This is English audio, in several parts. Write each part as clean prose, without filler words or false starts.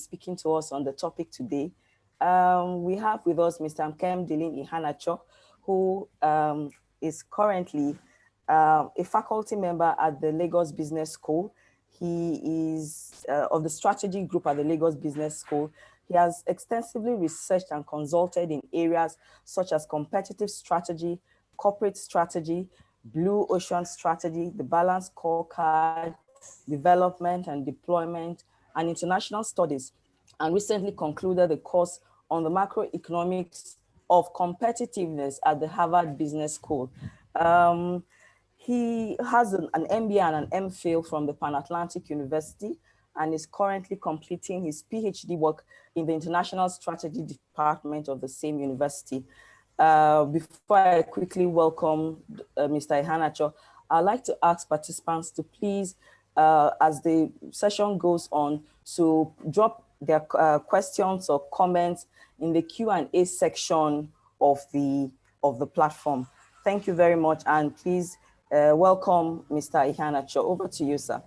speaking to us on the topic today. We have with us Mr. Nkemdilling Ihanacho, who is currently a faculty member at the Lagos Business School. He is of the strategy group at the Lagos Business School. He has extensively researched and consulted in areas such as competitive strategy, corporate strategy, blue ocean strategy, the balanced scorecard, development and deployment, and international studies, and recently concluded a course on the macroeconomics of competitiveness at the Harvard Business School. He has an MBA and an MPhil from the Pan-Atlantic University and is currently completing his PhD work in the International Strategy Department of the same university. Before I quickly welcome Mr. Ihanacho, I'd like to ask participants to please, as the session goes on, to drop their questions or comments in the Q&A section of the platform. Thank you very much, and please welcome Mr. Ihanacho. Over to you, sir.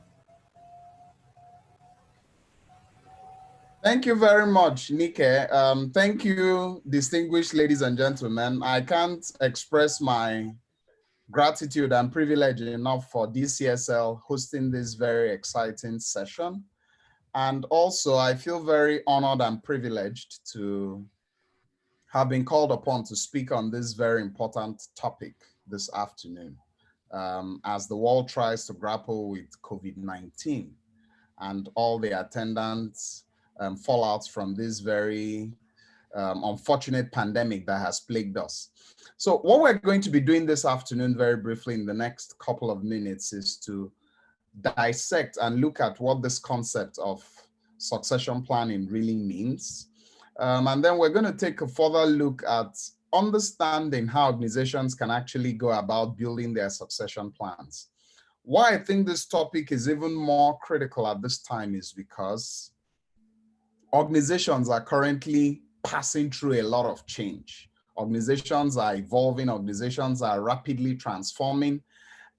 Thank you very much, Nike. Thank you, distinguished ladies and gentlemen. I can't express my gratitude and privilege enough for DCSL hosting this very exciting session. And also, I feel very honored and privileged to have been called upon to speak on this very important topic this afternoon, as the world tries to grapple with COVID-19 and all the attendants fallouts from this very unfortunate pandemic that has plagued us. So what we're going to be doing this afternoon, very briefly in the next couple of minutes, is to dissect and look at what this concept of succession planning really means. And then we're going to take a further look at understanding how organizations can actually go about building their succession plans. Why I think this topic is even more critical at this time is because organizations are currently passing through a lot of change. Organizations are evolving, organizations are rapidly transforming,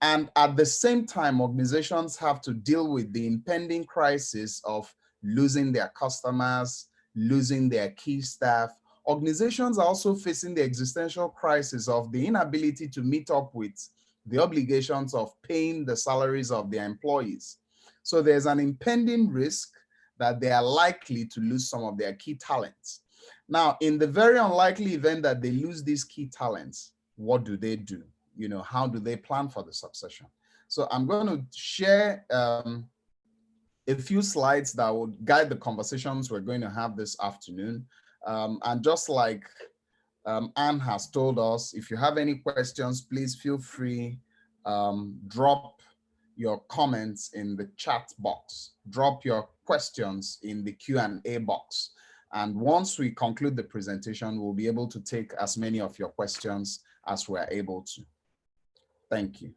and at the same time, organizations have to deal with the impending crisis of losing their customers, losing their key staff. Organizations are also facing the existential crisis of the inability to meet up with the obligations of paying the salaries of their employees. So there's an impending risk that they are likely to lose some of their key talents. Now, in the very unlikely event that they lose these key talents, what do they do? You know, how do they plan for the succession? So I'm going to share a few slides that would guide the conversations we're going to have this afternoon. And just like Anne has told us, if you have any questions, please feel free, drop your comments in the chat box, drop your questions in the Q&A box. And once we conclude the presentation, we'll be able to take as many of your questions as we're able to. Thank you.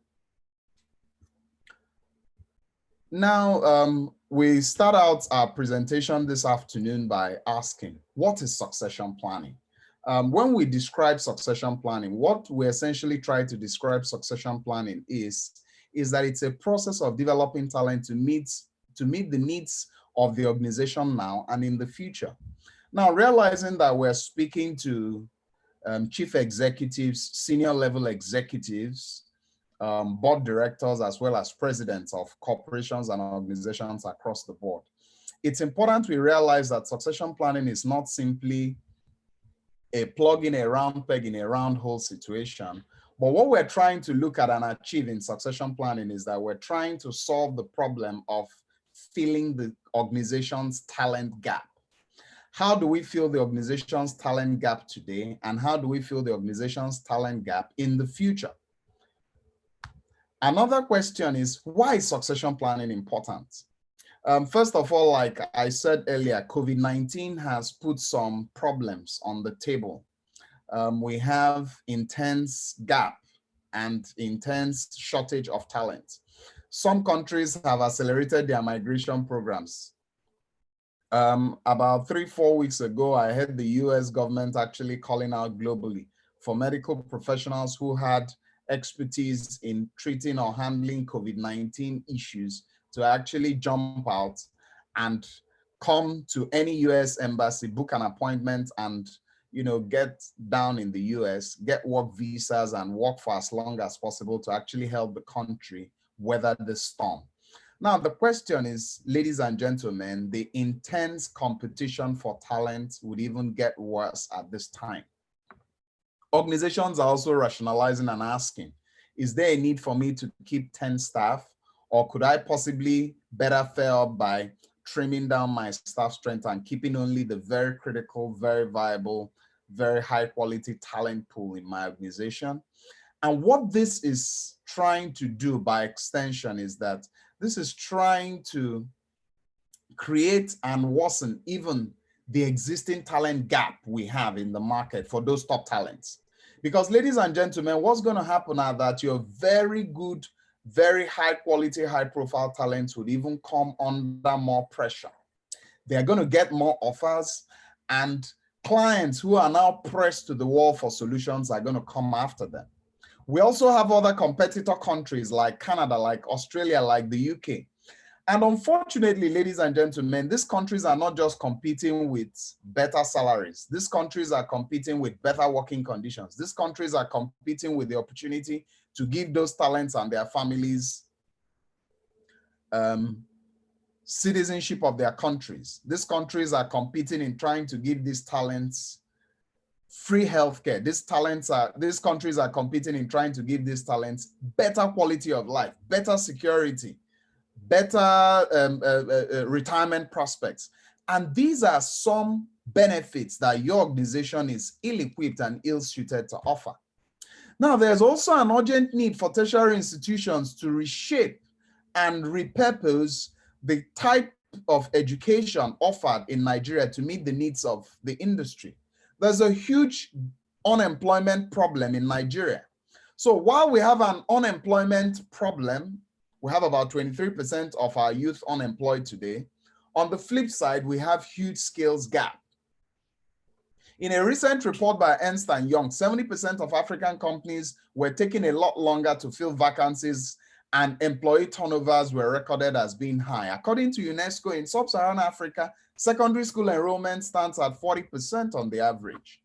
Now, we start out our presentation this afternoon by asking, what is succession planning? When we describe succession planning, what we essentially try to describe succession planning is that it's a process of developing talent to meet the needs of the organization now and in the future. Now, realizing that we're speaking to chief executives, senior level executives, board directors, as well as presidents of corporations and organizations across the board, it's important we realize that succession planning is not simply a plug in a round peg in a round hole situation. But what we're trying to look at and achieve in succession planning is that we're trying to solve the problem of filling the organization's talent gap. How do we fill the organization's talent gap today? And how do we fill the organization's talent gap in the future? Another question is, why is succession planning important? First of all, like I said earlier, COVID-19 has put some problems on the table. We have intense gap and intense shortage of talent. Some countries have accelerated their migration programs. About 3-4 weeks ago, I heard the US government actually calling out globally for medical professionals who had expertise in treating or handling COVID-19 issues to actually jump out and come to any US embassy, book an appointment, and get down in the US, get work visas and work for as long as possible to actually help the country weather the storm. Now, the question is, ladies and gentlemen, the intense competition for talent would even get worse at this time. Organizations are also rationalizing and asking, is there a need for me to keep 10 staff, or could I possibly better fare up by trimming down my staff strength and keeping only the very critical, very viable, very high quality talent pool in my organization? And what this is trying to do by extension is that this is trying to create and worsen even the existing talent gap we have in the market for those top talents. Because, ladies and gentlemen, what's going to happen are that your very good, very high quality, high profile talents would even come under more pressure. They're going to get more offers, and clients who are now pressed to the wall for solutions are going to come after them. We also have other competitor countries like Canada, like Australia, like the UK. And unfortunately, ladies and gentlemen, these countries are not just competing with better salaries. These countries are competing with better working conditions. These countries are competing with the opportunity to give those talents and their families citizenship of their countries. These countries are competing in trying to give these talents free healthcare. These countries are competing in trying to give these talents better quality of life, better security, better retirement prospects. And these are some benefits that your organization is ill-equipped and ill-suited to offer. Now, there's also an urgent need for tertiary institutions to reshape and repurpose the type of education offered in Nigeria to meet the needs of the industry. There's a huge unemployment problem in Nigeria. So while we have an unemployment problem, we have about 23% of our youth unemployed today. On the flip side, we have huge skills gap. In a recent report by Ernst & Young, 70% of African companies were taking a lot longer to fill vacancies, and employee turnovers were recorded as being high. According to UNESCO, in sub-Saharan Africa, secondary school enrollment stands at 40% on the average,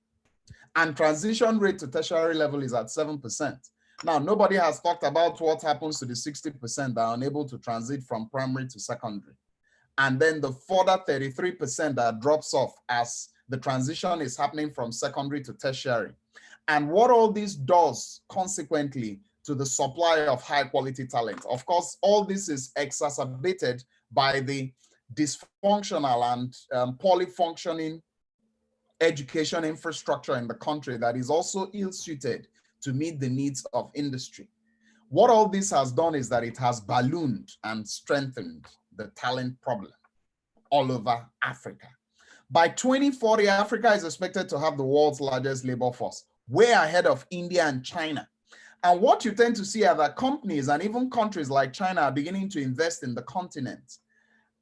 and transition rate to tertiary level is at 7%. Now, nobody has talked about what happens to the 60% that are unable to transit from primary to secondary. And then the further 33% that drops off as the transition is happening from secondary to tertiary. And what all this does consequently to the supply of high quality talent. Of course, all this is exacerbated by the dysfunctional and poorly functioning education infrastructure in the country that is also ill-suited to meet the needs of industry. What all this has done is that it has ballooned and strengthened the talent problem all over Africa. By 2040, Africa is expected to have the world's largest labor force, way ahead of India and China. And what you tend to see are that companies and even countries like China are beginning to invest in the continent.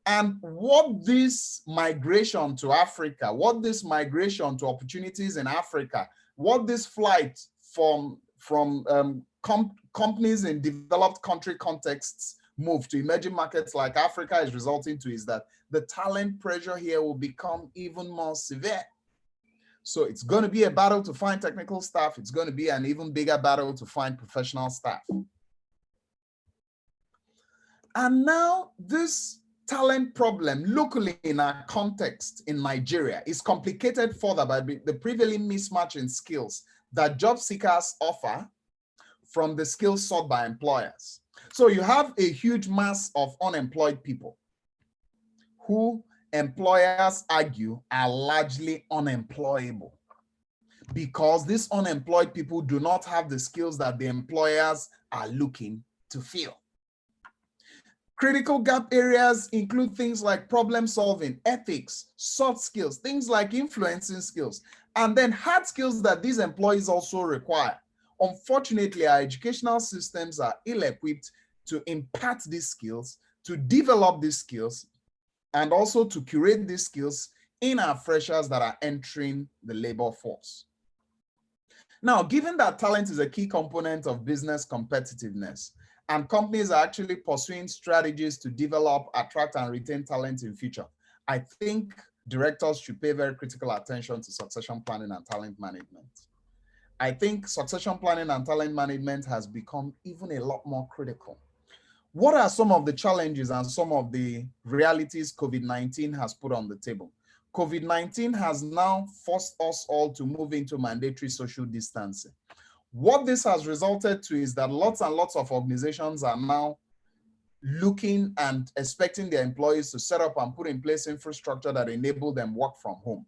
And what this migration to Africa, what this migration to opportunities in Africa, what this flight from companies in developed country contexts move to emerging markets like Africa is resulting to is that the talent pressure here will become even more severe. So it's going to be a battle to find technical staff. It's going to be an even bigger battle to find professional staff. And now this talent problem locally in our context in Nigeria is complicated further by the prevailing mismatch in skills that job seekers offer from the skills sought by employers. So you have a huge mass of unemployed people who employers argue are largely unemployable because these unemployed people do not have the skills that the employers are looking to fill. Critical gap areas include things like problem solving, ethics, soft skills, things like influencing skills, and then hard skills that these employees also require. Unfortunately, our educational systems are ill-equipped to impart these skills, to develop these skills, and also to curate these skills in our freshers that are entering the labor force. Now, given that talent is a key component of business competitiveness, and companies are actually pursuing strategies to develop, attract, and retain talent in future, I think directors should pay very critical attention to succession planning and talent management. I think succession planning and talent management has become even a lot more critical. What are some of the challenges and some of the realities COVID-19 has put on the table? COVID-19 has now forced us all to move into mandatory social distancing. What this has resulted to is that lots and lots of organizations are now looking and expecting their employees to set up and put in place infrastructure that enable them work from home.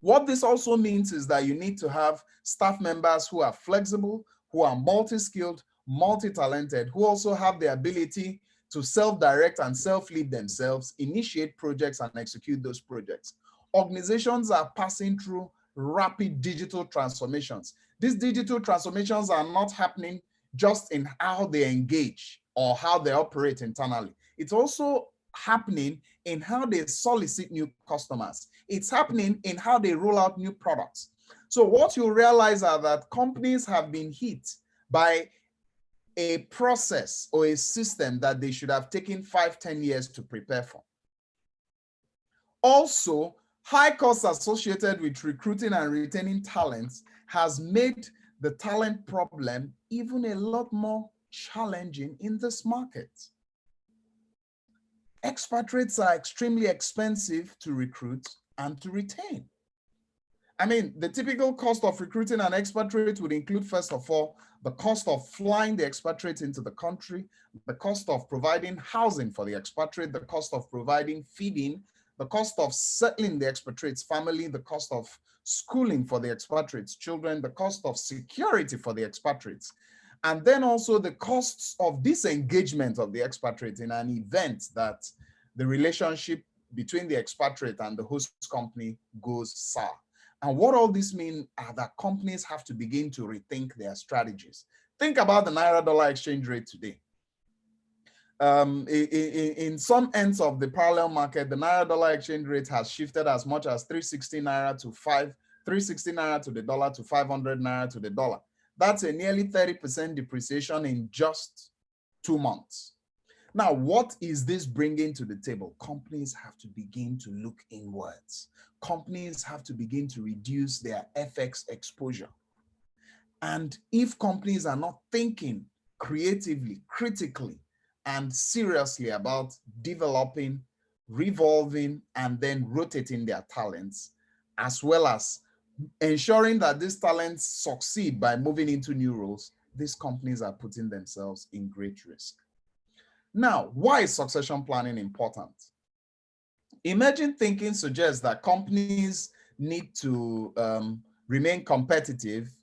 What this also means is that you need to have staff members who are flexible, who are multi-skilled, multi-talented, who also have the ability to self-direct and self-lead themselves, initiate projects and execute those projects. Organizations are passing through rapid digital transformations. These digital transformations are not happening just in how they engage or how they operate internally. It's also happening in how they solicit new customers. It's happening in how they roll out new products. So what you realize are that companies have been hit by a process or a system that they should have taken 5-10 years to prepare for. Also, high costs associated with recruiting and retaining talents has made the talent problem even a lot more challenging in this market. Expatriates are extremely expensive to recruit and to retain. I mean, the typical cost of recruiting an expatriate would include, first of all, the cost of flying the expatriate into the country, the cost of providing housing for the expatriate, the cost of providing feeding, the cost of settling the expatriate's family, the cost of schooling for the expatriate's children, the cost of security for the expatriates, and then also the costs of disengagement of the expatriate in an event that the relationship between the expatriate and the host company goes sour. And what all this means are that companies have to begin to rethink their strategies. Think about the Naira-dollar exchange rate today. In some ends of the parallel market, the Naira-dollar exchange rate has shifted as much as 360 Naira to the dollar to 500 Naira to the dollar. That's a nearly 30% depreciation in just 2 months. Now, what is this bringing to the table? Companies have to begin to look inwards. Companies have to begin to reduce their FX exposure. And if companies are not thinking creatively, critically, and seriously about developing, revolving, and then rotating their talents, as well as ensuring that these talents succeed by moving into new roles, these companies are putting themselves in great risk. Now, why is succession planning important? Emerging thinking suggests that companies need to remain competitive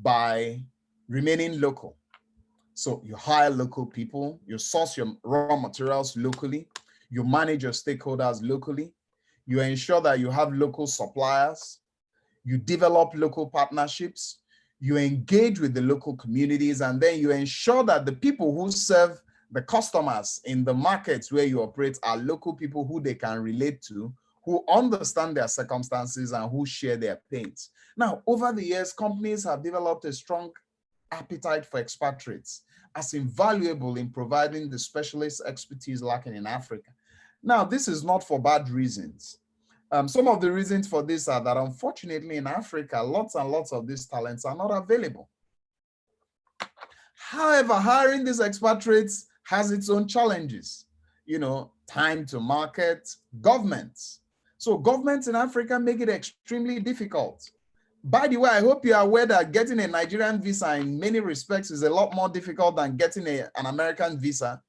by remaining local. So you hire local people, you source your raw materials locally, you manage your stakeholders locally, you ensure that you have local suppliers, you develop local partnerships, you engage with the local communities, and then you ensure that the people who serve the customers in the markets where you operate are local people who they can relate to, who understand their circumstances and who share their pains. Now, over the years, companies have developed a strong appetite for expatriates as invaluable in providing the specialist expertise lacking in Africa. Now, this is not for bad reasons. Some of the reasons for this are that unfortunately in Africa, lots and lots of these talents are not available. However, hiring these expatriates has its own challenges. You know, time to market, governments. So governments in Africa make it extremely difficult. By the way, I hope you are aware that getting a Nigerian visa in many respects is a lot more difficult than getting an American visa.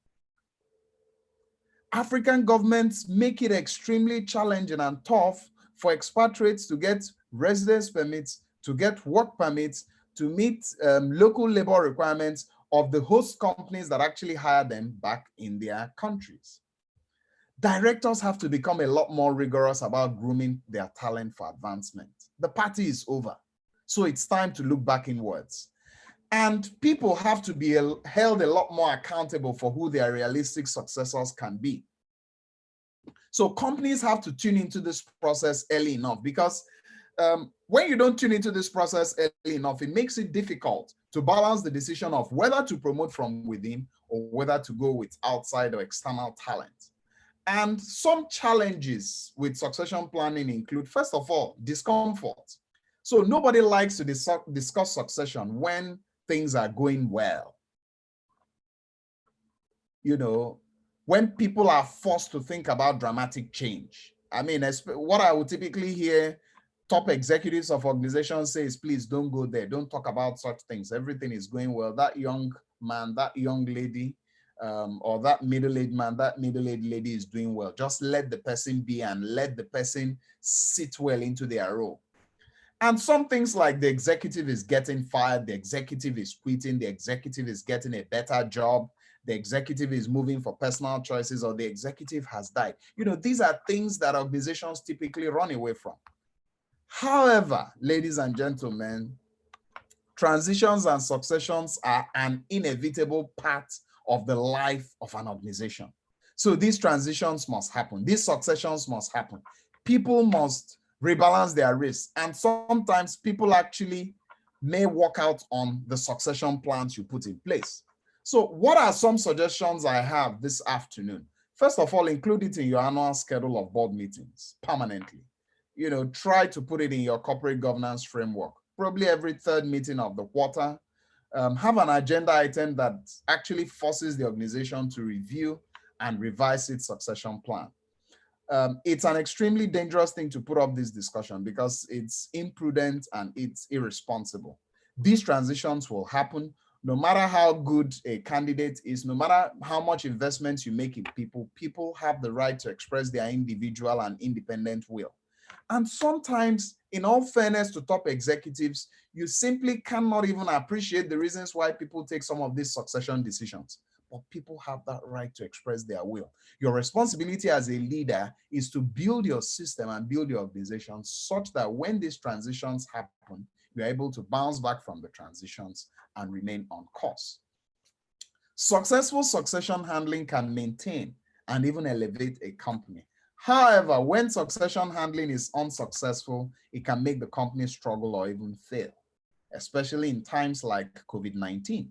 African governments make it extremely challenging and tough for expatriates to get residence permits, to get work permits, to meet local labor requirements of the host companies that actually hire them back in their countries. Directors have to become a lot more rigorous about grooming their talent for advancement. The party is over, so it's time to look back inwards. And people have to be held a lot more accountable for who their realistic successors can be. So companies have to tune into this process early enough, because when you don't tune into this process early enough, it makes it difficult to balance the decision of whether to promote from within or whether to go with outside or external talent. And some challenges with succession planning include, first of all, discomfort. So nobody likes to discuss succession when things are going well. You know, when people are forced to think about dramatic change. I mean, what I would typically hear top executives of organizations say is, please don't go there. Don't talk about such things. Everything is going well. That young man, that young lady, or that middle-aged man, that middle-aged lady is doing well. Just let the person be and let the person sit well into their role. And some things like the executive is getting fired, the executive is quitting, the executive is getting a better job, the executive is moving for personal choices, or the executive has died. You know, these are things that organizations typically run away from. However, ladies and gentlemen, transitions and successions are an inevitable part of the life of an organization. So these transitions must happen. These successions must happen. People must rebalance their risks. And sometimes people actually may work out on the succession plans you put in place. So what are some suggestions I have this afternoon? First of all, include it in your annual schedule of board meetings permanently. You know, try to put it in your corporate governance framework, probably every third meeting of the quarter. Have an agenda item that actually forces the organization to review and revise its succession plan. It's an extremely dangerous thing to put up this discussion because it's imprudent and it's irresponsible. These transitions will happen no matter how good a candidate is, no matter how much investment you make in people. People have the right to express their individual and independent will. And sometimes, in all fairness to top executives, you simply cannot even appreciate the reasons why people take some of these succession decisions. But people have that right to express their will. Your responsibility as a leader is to build your system and build your organization such that when these transitions happen, you're able to bounce back from the transitions and remain on course. Successful succession handling can maintain and even elevate a company. However, when succession handling is unsuccessful, it can make the company struggle or even fail, especially in times like COVID-19.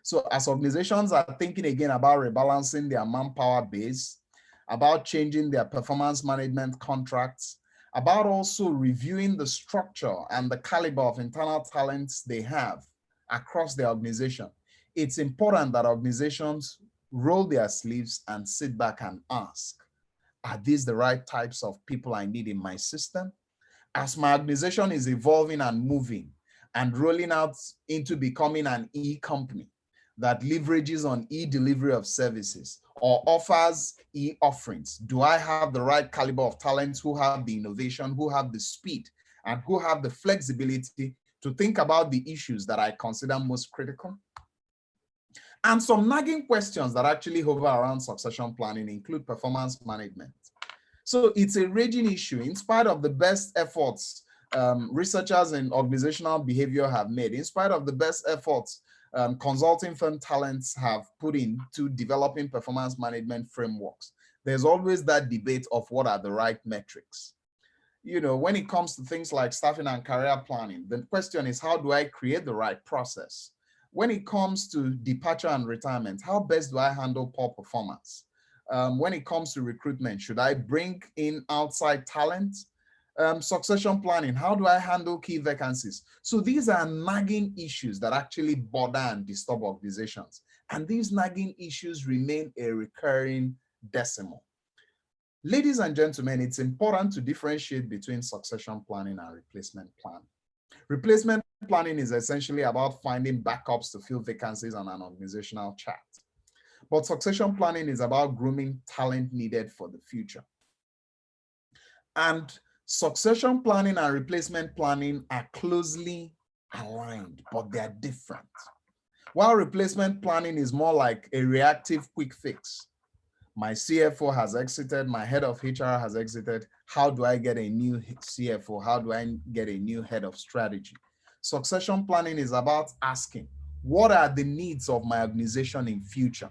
So as organizations are thinking again about rebalancing their manpower base, about changing their performance management contracts, about also reviewing the structure and the caliber of internal talents they have across the organization, it's important that organizations roll their sleeves and sit back and ask, are these the right types of people I need in my system? As my organization is evolving and moving and rolling out into becoming an e-company that leverages on e-delivery of services or offers e-offerings, do I have the right caliber of talents who have the innovation, who have the speed, and who have the flexibility to think about the issues that I consider most critical? And some nagging questions that actually hover around succession planning include performance management. So it's a raging issue. In spite of the best efforts researchers in organizational behavior have made, in spite of the best efforts consulting firm talents have put into developing performance management frameworks, there's always that debate of what are the right metrics. You know, when it comes to things like staffing and career planning, the question is, how do I create the right process? When it comes to departure and retirement, how best do I handle poor performance? When it comes to recruitment, should I bring in outside talent? Succession planning, how do I handle key vacancies? So these are nagging issues that actually bother and disturb organizations. And these nagging issues remain a recurring decimal. Ladies and gentlemen, it's important to differentiate between succession planning and replacement planning. Replacement planning is essentially about finding backups to fill vacancies on an organizational chart. But succession planning is about grooming talent needed for the future. And succession planning and replacement planning are closely aligned, but they're different. While replacement planning is more like a reactive quick fix. My CFO has exited, my head of HR has exited. How do I get a new CFO? How do I get a new head of strategy? Succession planning is about asking, what are the needs of my organization in future?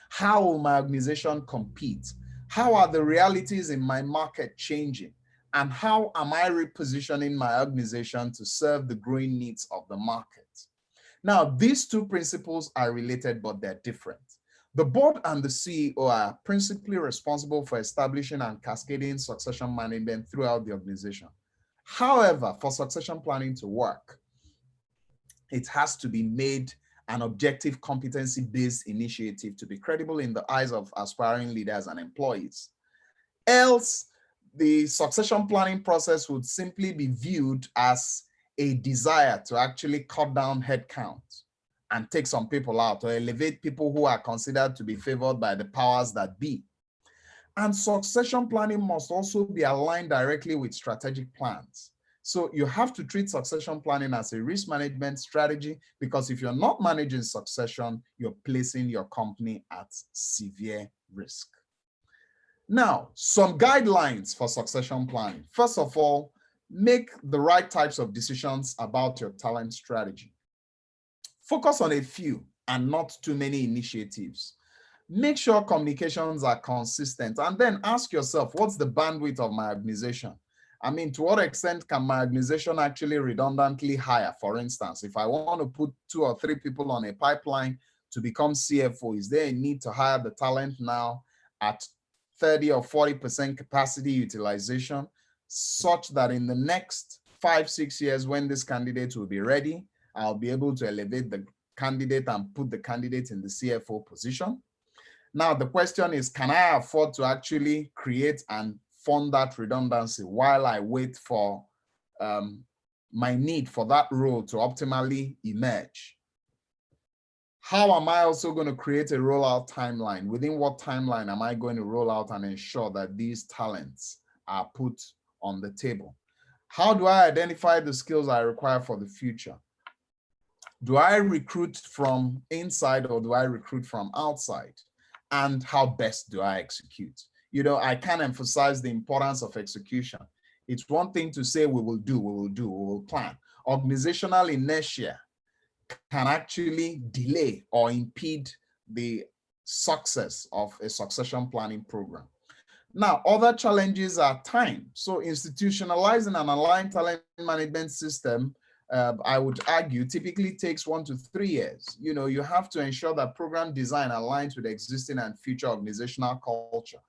How will my organization compete? How are the realities in my market changing? And how am I repositioning my organization to serve the growing needs of the market? Now, these two principles are related, but they're different. The board and the CEO are principally responsible for establishing and cascading succession management throughout the organization. However, for succession planning to work, it has to be made an objective competency-based initiative to be credible in the eyes of aspiring leaders and employees. Else, the succession planning process would simply be viewed as a desire to actually cut down headcount and take some people out or elevate people who are considered to be favored by the powers that be. And succession planning must also be aligned directly with strategic plans. So you have to treat succession planning as a risk management strategy, because if you're not managing succession, you're placing your company at severe risk. Now, some guidelines for succession planning. First of all, make the right types of decisions about your talent strategy. Focus on a few and not too many initiatives. Make sure communications are consistent, and then ask yourself, what's the bandwidth of my organization? I mean, to what extent can my organization actually redundantly hire? For instance, if I want to put 2 or 3 people on a pipeline to become CFO, is there a need to hire the talent now at 30 or 40% capacity utilization, such that in the next 5-6 years, when this candidate will be ready, I'll be able to elevate the candidate and put the candidate in the CFO position? Now, the question is, can I afford to actually create and fund that redundancy while I wait for my need for that role to optimally emerge? How am I also going to create a rollout timeline? Within what timeline am I going to roll out and ensure that these talents are put on the table? How do I identify the skills I require for the future? Do I recruit from inside or do I recruit from outside? And how best do I execute? You know, I can't emphasize the importance of execution. It's one thing to say we will do, we will plan. Organizational inertia can actually delay or impede the success of a succession planning program. Now, other challenges are time. So institutionalizing an aligned talent management system, I would argue, typically takes 1 to 3 years. You know, you have to ensure that program design aligns with existing and future organizational culture.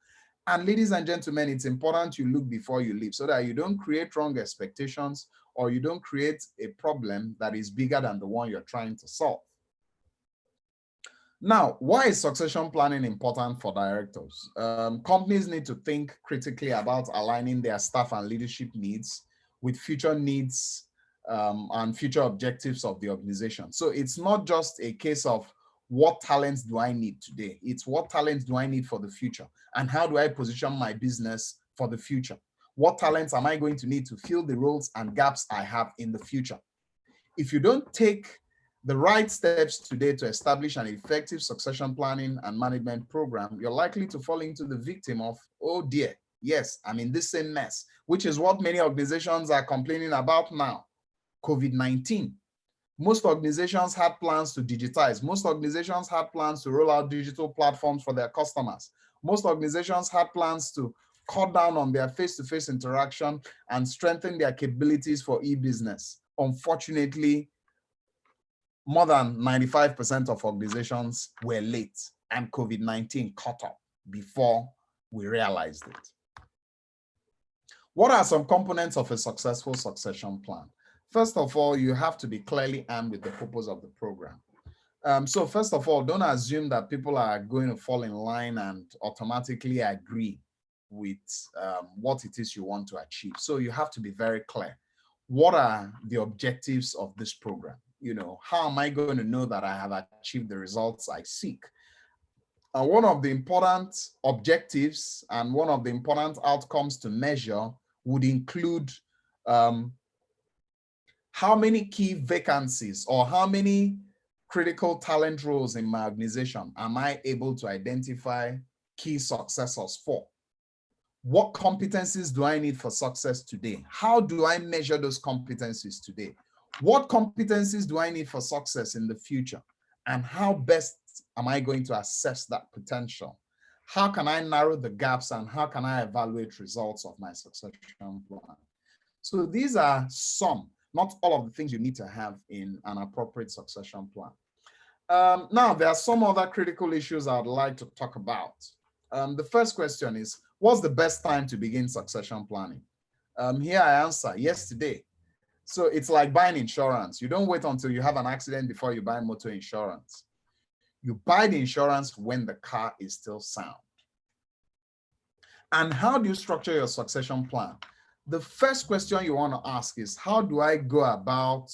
And ladies and gentlemen, it's important you look before you leave so that you don't create wrong expectations or you don't create a problem that is bigger than the one you're trying to solve. Now, why is succession planning important for directors? Companies need to think critically about aligning their staff and leadership needs with future needs and future objectives of the organization. So it's not just a case of what talents do I need today? It's what talents do I need for the future? And how do I position my business for the future? What talents am I going to need to fill the roles and gaps I have in the future? If you don't take the right steps today to establish an effective succession planning and management program, you're likely to fall into the victim of, oh dear, yes, I'm in this same mess, which is what many organizations are complaining about now. COVID-19. Most organizations had plans to digitize. Most organizations had plans to roll out digital platforms for their customers. Most organizations had plans to cut down on their face-to-face interaction and strengthen their capabilities for e-business. Unfortunately, more than 95% of organizations were late and COVID-19 caught up before we realized it. What are some components of a successful succession plan? First of all, you have to be clearly armed with the purpose of the program. So first of all, don't assume that people are going to fall in line and automatically agree with what it is you want to achieve. So you have to be very clear. What are the objectives of this program? You know, how am I going to know that I have achieved the results I seek? One of the important objectives and one of the important outcomes to measure would include how many key vacancies or how many critical talent roles in my organization am I able to identify key successors for? What competencies do I need for success today? How do I measure those competencies today? What competencies do I need for success in the future? And how best am I going to assess that potential? How can I narrow the gaps and how can I evaluate results of my succession plan? So these are some, not all of the things you need to have in an appropriate succession plan. Now, there are some other critical issues I'd like to talk about. The first question is, what's the best time to begin succession planning? Here I answer, yesterday. So it's like buying insurance. You don't wait until you have an accident before you buy motor insurance. You buy the insurance when the car is still sound. And how do you structure your succession plan? The first question you want to ask is, how do I go about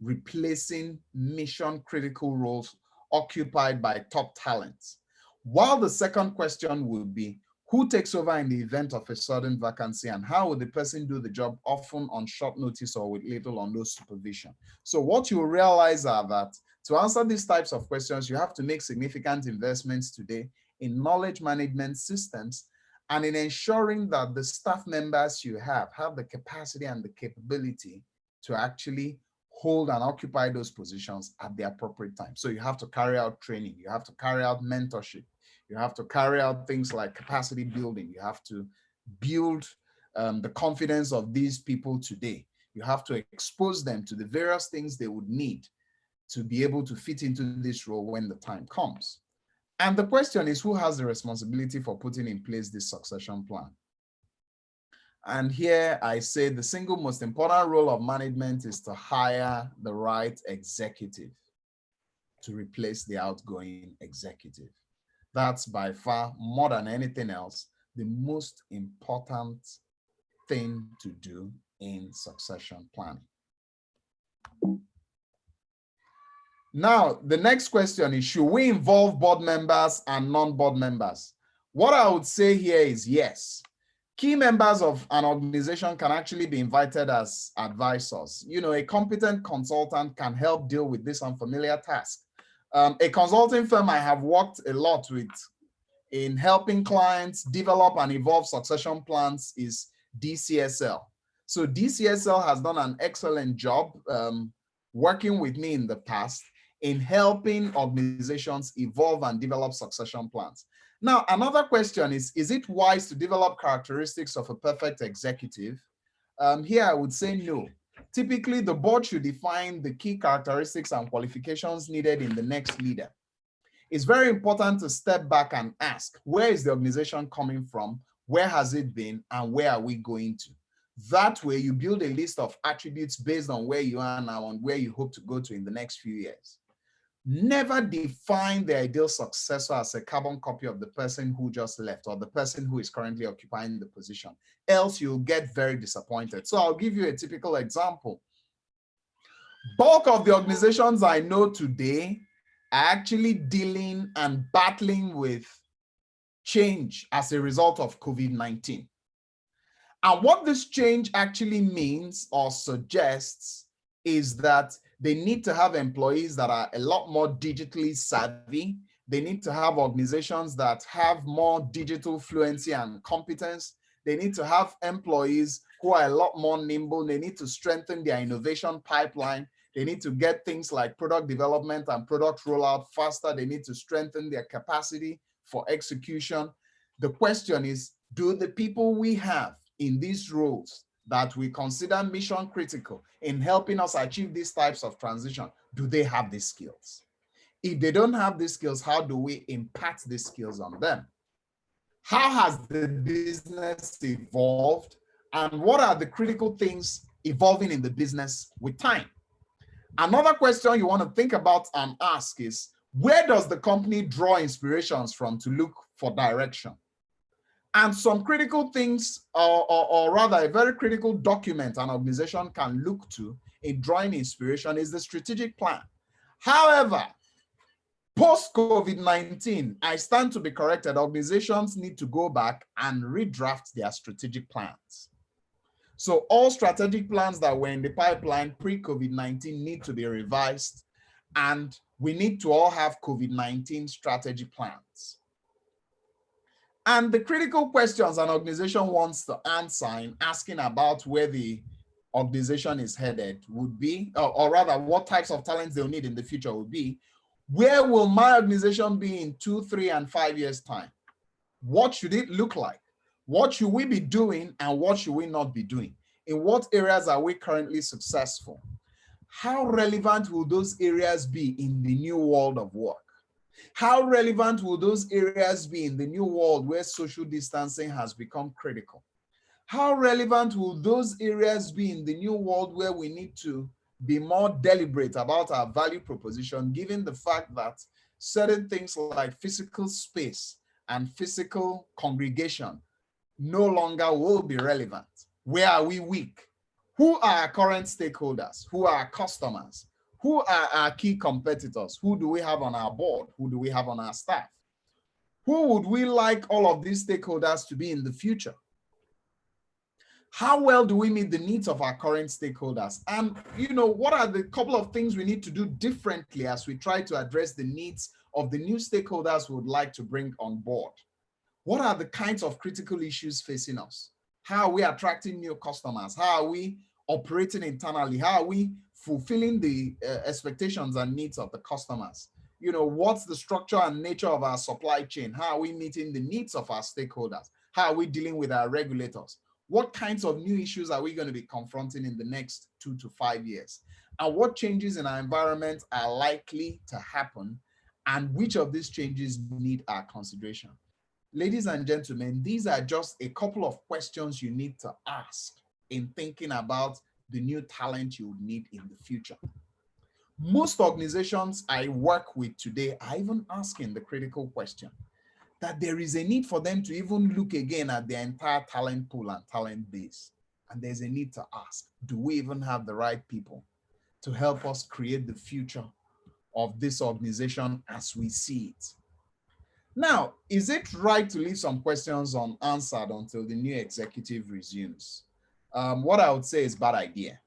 replacing mission critical roles occupied by top talents? While the second question would be, who takes over in the event of a sudden vacancy, and how will the person do the job, often on short notice or with little or no supervision? So what you realize are that to answer these types of questions, you have to make significant investments today in knowledge management systems and in ensuring that the staff members you have the capacity and the capability to actually hold and occupy those positions at the appropriate time. So you have to carry out training, you have to carry out mentorship, you have to carry out things like capacity building, you have to build the confidence of these people today. You have to expose them to the various things they would need to be able to fit into this role when the time comes. And the question is, who has the responsibility for putting in place this succession plan? And here I say the single most important role of management is to hire the right executive to replace the outgoing executive. That's by far, more than anything else, the most important thing to do in succession planning. Now, the next question is, should we involve board members and non-board members? What I would say here is yes. Key members of an organization can actually be invited as advisors. You know, a competent consultant can help deal with this unfamiliar task. A consulting firm I have worked a lot with in helping clients develop and evolve succession plans is DCSL. So DCSL has done an excellent job working with me in the past in helping organizations evolve and develop succession plans. Now, another question is it wise to develop characteristics of a perfect executive? Here I would say no. Typically, the board should define the key characteristics and qualifications needed in the next leader. It's very important to step back and ask, where is the organization coming from? Where has it been? And where are we going to? That way, you build a list of attributes based on where you are now and where you hope to go to in the next few years. Never define the ideal successor as a carbon copy of the person who just left or the person who is currently occupying the position, else you'll get very disappointed. So I'll give you a typical example. Bulk of the organizations I know today are actually dealing and battling with change as a result of COVID-19. And what this change actually means or suggests is that they need to have employees that are a lot more digitally savvy. They need to have organizations that have more digital fluency and competence. They need to have employees who are a lot more nimble. They need to strengthen their innovation pipeline. They need to get things like product development and product rollout faster. They need to strengthen their capacity for execution. The question is, do the people we have in these roles that we consider mission critical in helping us achieve these types of transition, do they have these skills? If they don't have these skills, how do we impart these skills on them? How has the business evolved? And what are the critical things evolving in the business with time? Another question you want to think about and ask is, where does the company draw inspirations from to look for direction? And some critical things, or rather a very critical document an organization can look to in drawing inspiration is the strategic plan. However, post-COVID-19, I stand to be corrected, organizations need to go back and redraft their strategic plans. So all strategic plans that were in the pipeline pre-COVID-19 need to be revised, and we need to all have COVID-19 strategy plans. And the critical questions an organization wants to answer in asking about where the organization is headed would be, or rather what types of talents they'll need in the future would be, where will my organization be in 2, 3, and 5 years' time? What should it look like? What should we be doing and what should we not be doing? In what areas are we currently successful? how relevant will those areas be in the new world of work? How relevant will those areas be in the new world where social distancing has become critical? How relevant will those areas be in the new world where we need to be more deliberate about our value proposition, given the fact that certain things like physical space and physical congregation no longer will be relevant? Where are we weak? Who are our current stakeholders? Who are our customers? Who are our key competitors? Who do we have on our board? Who do we have on our staff? Who would we like all of these stakeholders to be in the future? How well do we meet the needs of our current stakeholders? And, what are the couple of things we need to do differently as we try to address the needs of the new stakeholders we would like to bring on board? What are the kinds of critical issues facing us? How are we attracting new customers? How are we operating internally? How are we fulfilling the expectations and needs of the customers? What's the structure and nature of our supply chain? How are we meeting the needs of our stakeholders? How are we dealing with our regulators? What kinds of new issues are we going to be confronting in the next 2 to 5 years? And what changes in our environment are likely to happen? And which of these changes need our consideration? Ladies and gentlemen, these are just a couple of questions you need to ask in thinking about the new talent you would need in the future. Most organizations I work with today are even asking the critical question that there is a need for them to even look again at their entire talent pool and talent base. And there's a need to ask, do we even have the right people to help us create the future of this organization as we see it? Now, is it right to leave some questions unanswered until the new executive resumes? What I would say is bad idea.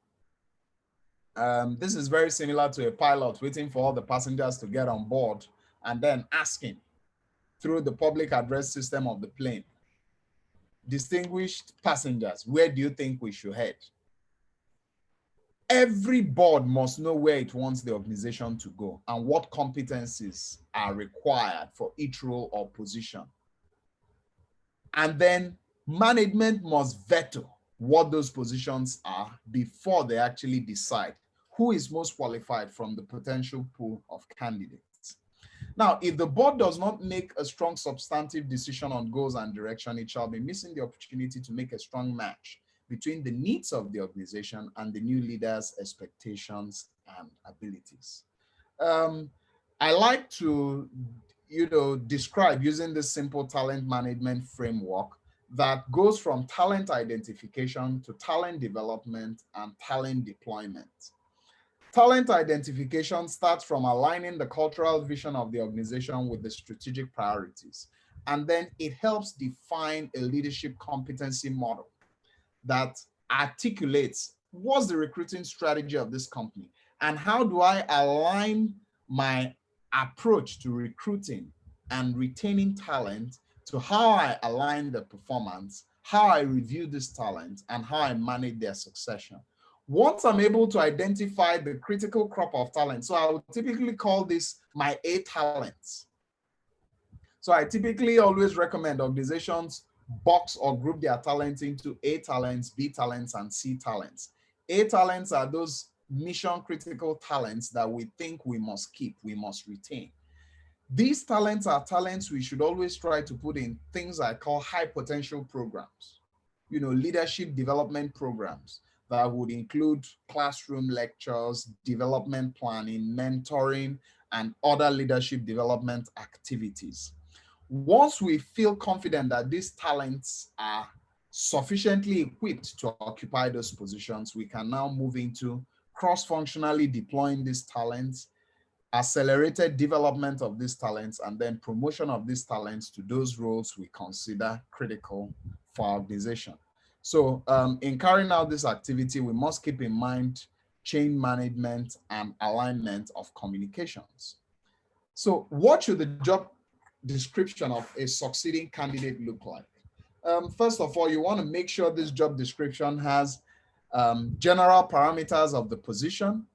This is very similar to a pilot waiting for all the passengers to get on board and then asking through the public address system of the plane, distinguished passengers, where do you think we should head? Every board must know where it wants the organization to go and what competencies are required for each role or position. And then management must veto what those positions are before they actually decide who is most qualified from the potential pool of candidates. Now, if the board does not make a strong substantive decision on goals and direction, it shall be missing the opportunity to make a strong match between the needs of the organization and the new leaders' expectations and abilities. I like to, describe using this simple talent management framework that goes from talent identification to talent development and talent deployment. Talent identification starts from aligning the cultural vision of the organization with the strategic priorities. And then it helps define a leadership competency model that articulates what's the recruiting strategy of this company and how do I align my approach to recruiting and retaining talent to how I align the performance, how I review this talent, and how I manage their succession. Once I'm able to identify the critical crop of talent, so I would typically call this my A talents. So I typically always recommend organizations box or group their talents into A talents, B talents, and C talents. A talents are those mission critical talents that we think we must keep, we must retain. These talents are talents we should always try to put in things I call high potential programs, leadership development programs that would include classroom lectures, development planning, mentoring, and other leadership development activities. Once we feel confident that these talents are sufficiently equipped to occupy those positions, we can now move into cross-functionally deploying these talents, accelerated development of these talents, and then promotion of these talents to those roles we consider critical for our organization. So in carrying out this activity, we must keep in mind chain management and alignment of communications. So what should the job description of a succeeding candidate look like? First of all, you want to make sure this job description has general parameters of the position,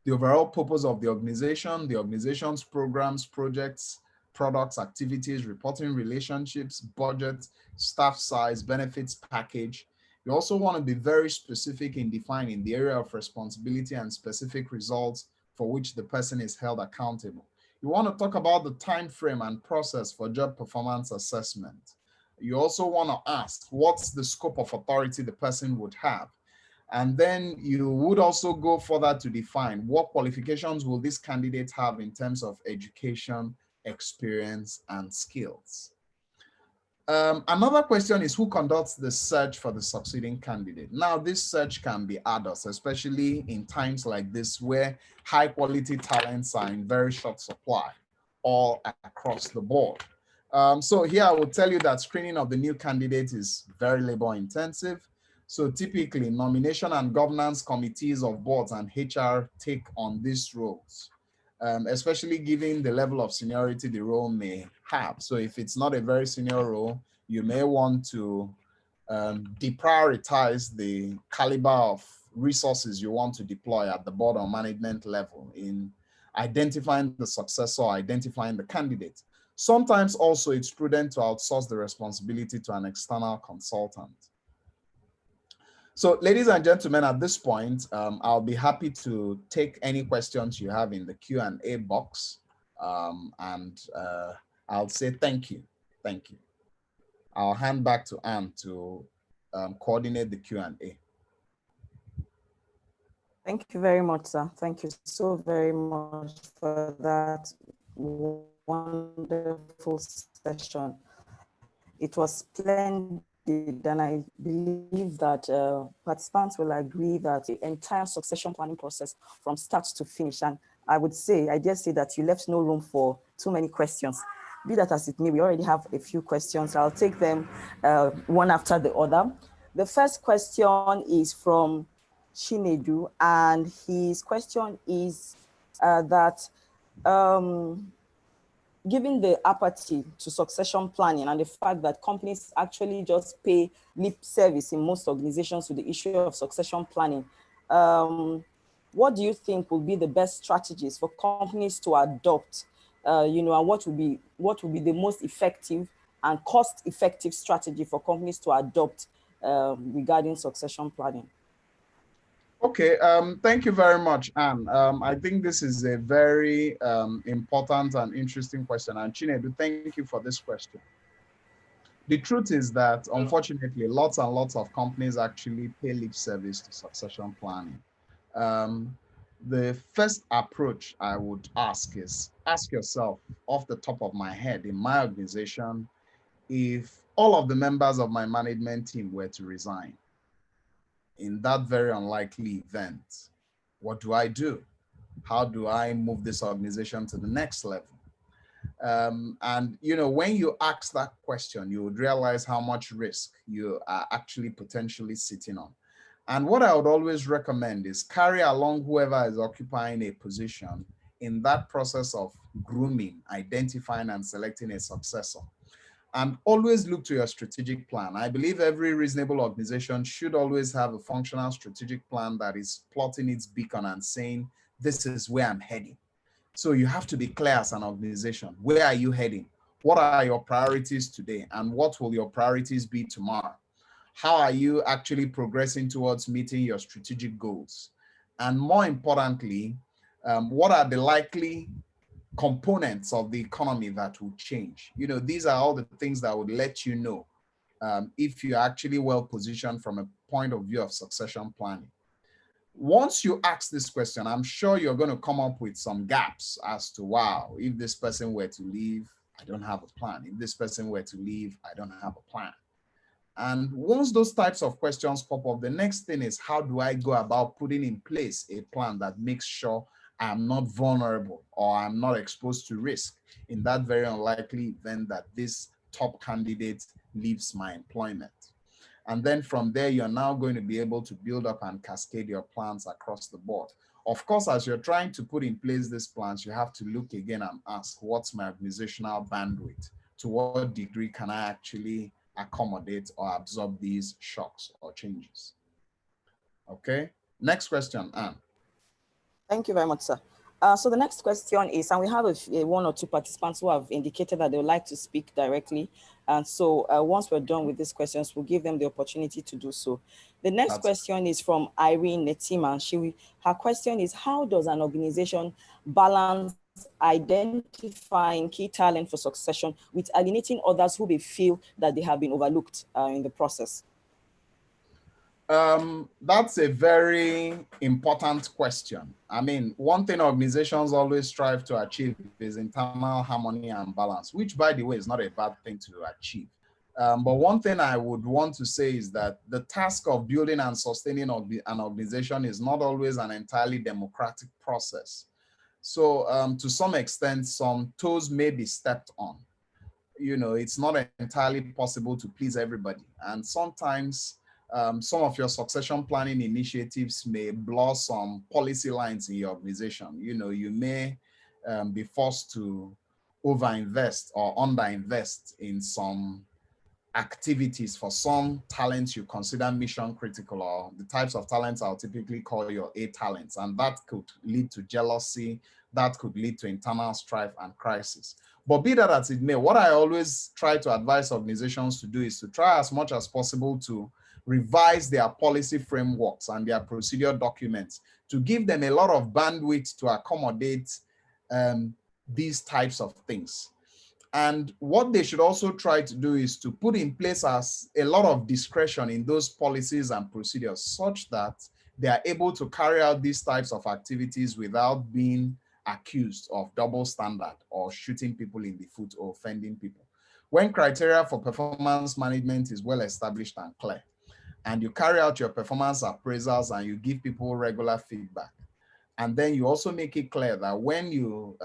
the overall purpose of the organization's programs, projects, products, activities, reporting relationships, budget, staff size, benefits package. You also want to be very specific in defining the area of responsibility and specific results for which the person is held accountable. You want to talk about the time frame and process for job performance assessment. You also want to ask what's the scope of authority the person would have. And then you would also go further to define what qualifications will this candidate have in terms of education, experience, and skills. Another question is who conducts the search for the succeeding candidate? Now, this search can be arduous, especially in times like this where high quality talents are in very short supply all across the board. So here I will tell you that screening of the new candidate is very labor intensive. So typically nomination and governance committees of boards and HR take on these roles. Especially given the level of seniority the role may have. So if it's not a very senior role, you may want to deprioritize the caliber of resources you want to deploy at the board or management level in identifying the successor, identifying the candidate. Sometimes also it's prudent to outsource the responsibility to an external consultant. So ladies and gentlemen, at this point, I'll be happy to take any questions you have in the Q&A box. I'll say thank you. Thank you. I'll hand back to Anne to coordinate the Q&A. Thank you very much, sir. Thank you so very much for that wonderful session. It was splendid, and I believe that participants will agree that the entire succession planning process from start to finish, and I dare say that you left no room for too many questions. Be that as it may, we already have a few questions. I'll take them one after the other. The first question is from Chinedu, and his question is that given the apathy to succession planning and the fact that companies actually just pay lip service in most organizations to the issue of succession planning, what do you think will be the best strategies for companies to adopt, and what will be the most effective and cost-effective strategy for companies to adopt regarding succession planning? Okay, thank you very much, Anne. I think this is a very important and interesting question. And Chinedu, thank you for this question. The truth is that, unfortunately, lots and lots of companies actually pay lip service to succession planning. The first approach I would ask is, ask yourself off the top of my head, in my organization, if all of the members of my management team were to resign, in that very unlikely event, what do I do? How do I move this organization to the next level? And when you ask that question, you would realize how much risk you are actually potentially sitting on. And what I would always recommend is carry along whoever is occupying a position in that process of grooming, identifying and selecting a successor. And always look to your strategic plan. I believe every reasonable organization should always have a functional strategic plan that is plotting its beacon and saying, this is where I'm heading. So you have to be clear as an organization. Where are you heading? What are your priorities today? And what will your priorities be tomorrow? How are you actually progressing towards meeting your strategic goals? And more importantly, what are the likely components of the economy that will change? These are all the things that would let you know if you're actually well positioned from a point of view of succession planning. Once you ask this question, I'm sure you're going to come up with some gaps as to, wow, if this person were to leave, I don't have a plan. If this person were to leave, I don't have a plan. And once those types of questions pop up, the next thing is, how do I go about putting in place a plan that makes sure I'm not vulnerable or I'm not exposed to risk in that very unlikely event that this top candidate leaves my employment? And then from there, you're now going to be able to build up and cascade your plans across the board. Of course, as you're trying to put in place these plans, you have to look again and ask, what's my organizational bandwidth? To what degree can I actually accommodate or absorb these shocks or changes? Okay, next question, Anne. Thank you very much, sir. So the next question is, and we have one or two participants who have indicated that they would like to speak directly. And so once we're done with these questions, we'll give them the opportunity to do so. The next question is from Irene Netima. Her question is, how does an organization balance identifying key talent for succession with alienating others who may feel that they have been overlooked in the process? That's a very important question. I mean, one thing organizations always strive to achieve is internal harmony and balance, which, by the way, is not a bad thing to achieve. But one thing I would want to say is that the task of building and sustaining an organization is not always an entirely democratic process. So to some extent, some toes may be stepped on. You know, it's not entirely possible to please everybody. And sometimes some of your succession planning initiatives may blur some policy lines in your organization. You know, you may be forced to overinvest or underinvest in some activities for some talents you consider mission critical, or the types of talents I'll typically call your A talents. And that could lead to jealousy, that could lead to internal strife and crisis. But be that as it may, what I always try to advise organizations to do is to try as much as possible to revise their policy frameworks and their procedure documents to give them a lot of bandwidth to accommodate these types of things. And what they should also try to do is to put in place as a lot of discretion in those policies and procedures such that they are able to carry out these types of activities without being accused of double standard or shooting people in the foot or offending people. When criteria for performance management is well established and clear, and you carry out your performance appraisals and you give people regular feedback, and then you also make it clear that when you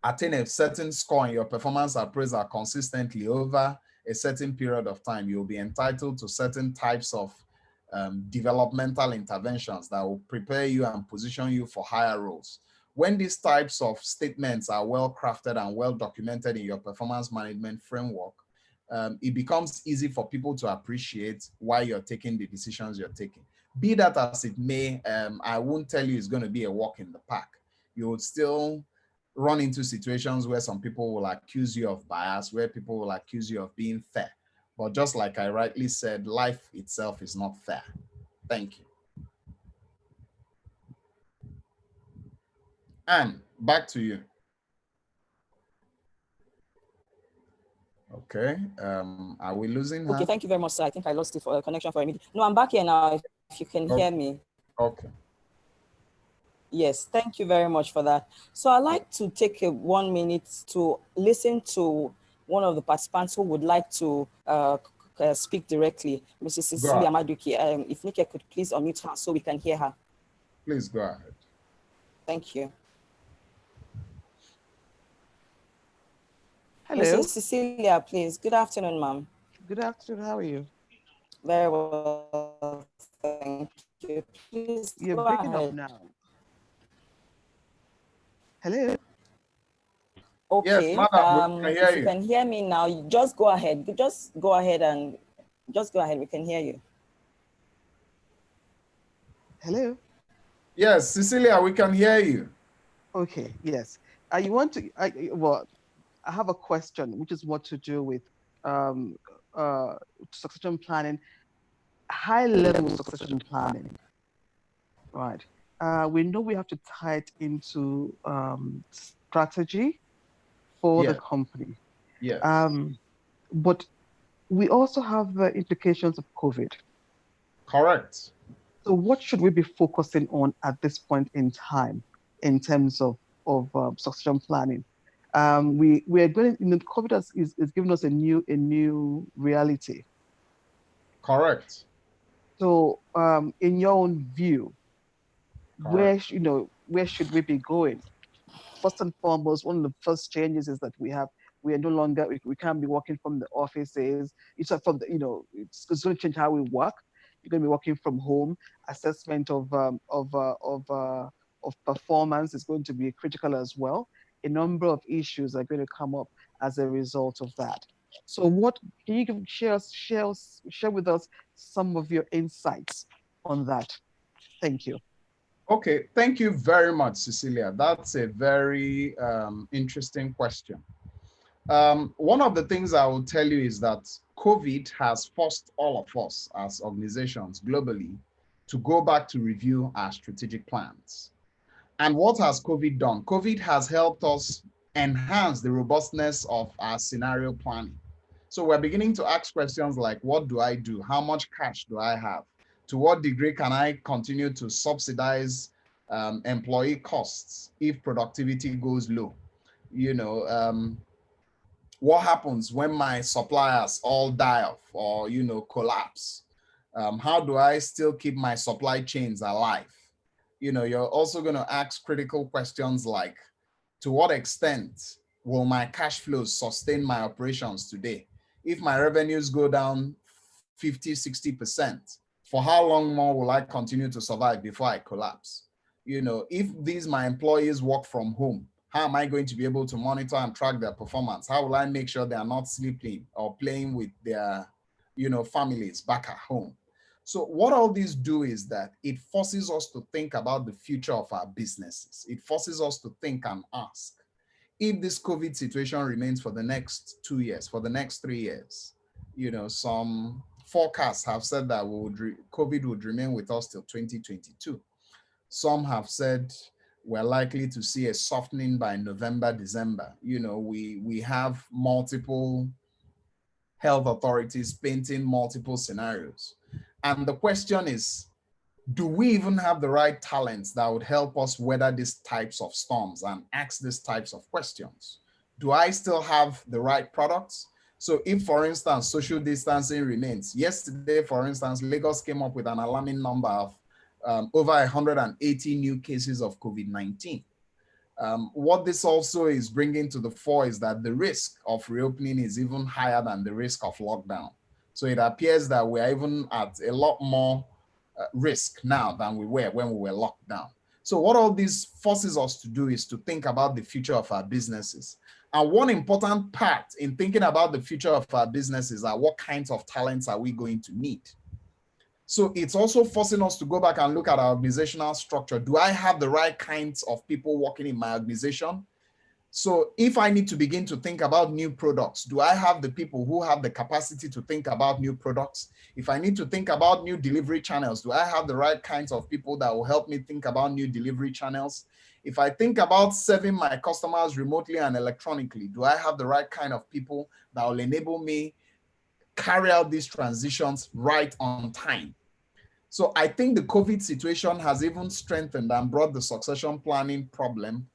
attain a certain score in your performance appraisal consistently over a certain period of time, you'll be entitled to certain types of developmental interventions that will prepare you and position you for higher roles. When these types of statements are well crafted and well documented in your performance management framework, it becomes easy for people to appreciate why you're taking the decisions you're taking. Be that as it may, I won't tell you it's going to be a walk in the park. You would still run into situations where some people will accuse you of bias, where people will accuse you of being fair. But just like I rightly said, life itself is not fair. Thank you. Anne, back to you. Okay, are we losing her? Okay, thank you very much, sir. I think I lost the connection for a minute. No, I'm back here now, if you can hear me. Okay. Yes, thank you very much for that. So I'd like to take 1 minute to listen to one of the participants who would like to speak directly, Mrs. Cecilia Maduki. If Nike could please unmute her so we can hear her. Please go ahead. Thank you. Hello. Mrs. Cecilia, please. Good afternoon, ma'am. Good afternoon. How are you? Very well, thank you. Please You're go breaking ahead. up now. Hello. Okay. Yes, madam, we can hear if you. You can hear me now, just go ahead. Just go ahead. We can hear you. Hello. Yes, Cecilia, we can hear you. Okay. Yes. You want to? Well, I have a question, which is what to do with succession planning, high-level succession planning. Right. We know we have to tie it into strategy for the company. Yes. But we also have the implications of COVID. Correct. So what should we be focusing on at this point in time in terms of succession planning? We are going, COVID is giving us a new reality. Correct. So in your own view, Correct. where should we be going? First and foremost, one of the first changes is that we are no longer, we can't be working from the offices. It's from the, it's going to change how we work. You're going to be working from home. Assessment of performance is going to be critical as well. A number of issues are going to come up as a result of that. So what can you share with us some of your insights on that? Thank you. Okay, thank you very much, Cecilia. That's a very interesting question. One of the things I will tell you is that COVID has forced all of us as organizations globally to go back to review our strategic plans. And what has COVID done? COVID has helped us enhance the robustness of our scenario planning. So we're beginning to ask questions like, what do I do? How much cash do I have? To what degree can I continue to subsidize employee costs if productivity goes low? You know, what happens when my suppliers all die off or, collapse? How do I still keep my supply chains alive? You're also going to ask critical questions like, to what extent will my cash flows sustain my operations today? If my revenues go down 50, 60%, for how long more will I continue to survive before I collapse? If these my employees work from home, how am I going to be able to monitor and track their performance? How will I make sure they are not sleeping or playing with their, families back at home? So what all these do is that it forces us to think about the future of our businesses. It forces us to think and ask, if this COVID situation remains for the next 2 years, for the next 3 years, some forecasts have said that COVID would remain with us till 2022. Some have said we're likely to see a softening by November, December. We have multiple health authorities painting multiple scenarios. And the question is, do we even have the right talents that would help us weather these types of storms and ask these types of questions? Do I still have the right products? So if, for instance, social distancing remains, yesterday, for instance, Lagos came up with an alarming number of over 180 new cases of COVID-19. What this also is bringing to the fore is that the risk of reopening is even higher than the risk of lockdown. So it appears that we are even at a lot more risk now than we were when we were locked down. So what all this forces us to do is to think about the future of our businesses. And one important part in thinking about the future of our businesses are what kinds of talents are we going to need? So it's also forcing us to go back and look at our organizational structure. Do I have the right kinds of people working in my organization? So if I need to begin to think about new products, do I have the people who have the capacity to think about new products? If I need to think about new delivery channels, do I have the right kinds of people that will help me think about new delivery channels? If I think about serving my customers remotely and electronically, do I have the right kind of people that will enable me carry out these transitions right on time? So I think the COVID situation has even strengthened and brought the succession planning problem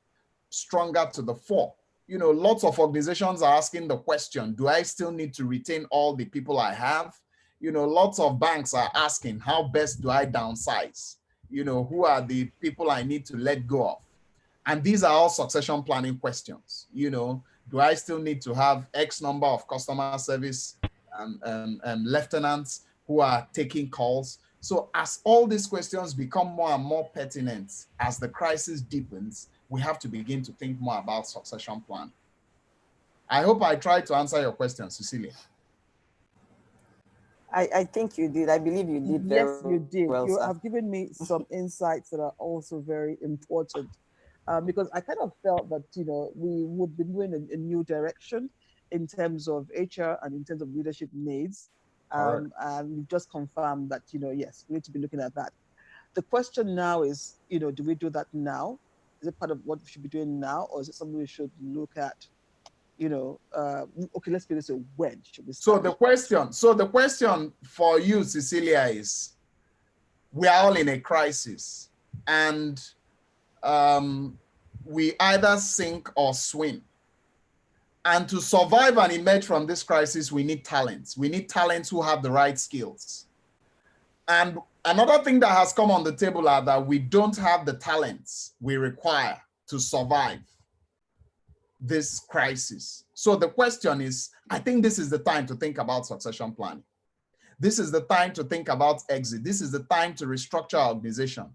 stronger to the fore. Lots of organizations are asking the question, do I still need to retain all the people I have? Lots of banks are asking, how best do I downsize? Who are the people I need to let go of? And these are all succession planning questions. Do I still need to have X number of customer service lieutenants who are taking calls? So as all these questions become more and more pertinent, as the crisis deepens, we have to begin to think more about succession planning. I hope I tried to answer your question, Cecilia. I think you did. I believe you did very Yes, you did. well, You sir. have given me some insights that are also very important, because I kind of felt that we would be moving in a new direction in terms of HR and in terms of leadership needs, Correct. and you just confirmed that yes, we need to be looking at that. The question now is, do we do that now? Is it part of what we should be doing now, or is it something we should look at? Okay, let's put this way: when should we So start? the question for you, Cecilia, is we are all in a crisis, and we either sink or swim. And to survive and emerge from this crisis, we need talents. We need talents who have the right skills. And another thing that has come on the table are that we don't have the talents we require to survive this crisis. So the question is, I think this is the time to think about succession planning. This is the time to think about exit. This is the time to restructure our organization.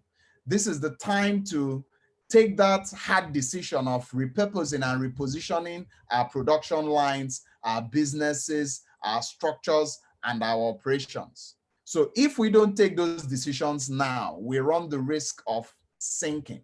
This is the time to take that hard decision of repurposing and repositioning our production lines, our businesses, our structures, and our operations. So if we don't take those decisions now, we run the risk of sinking.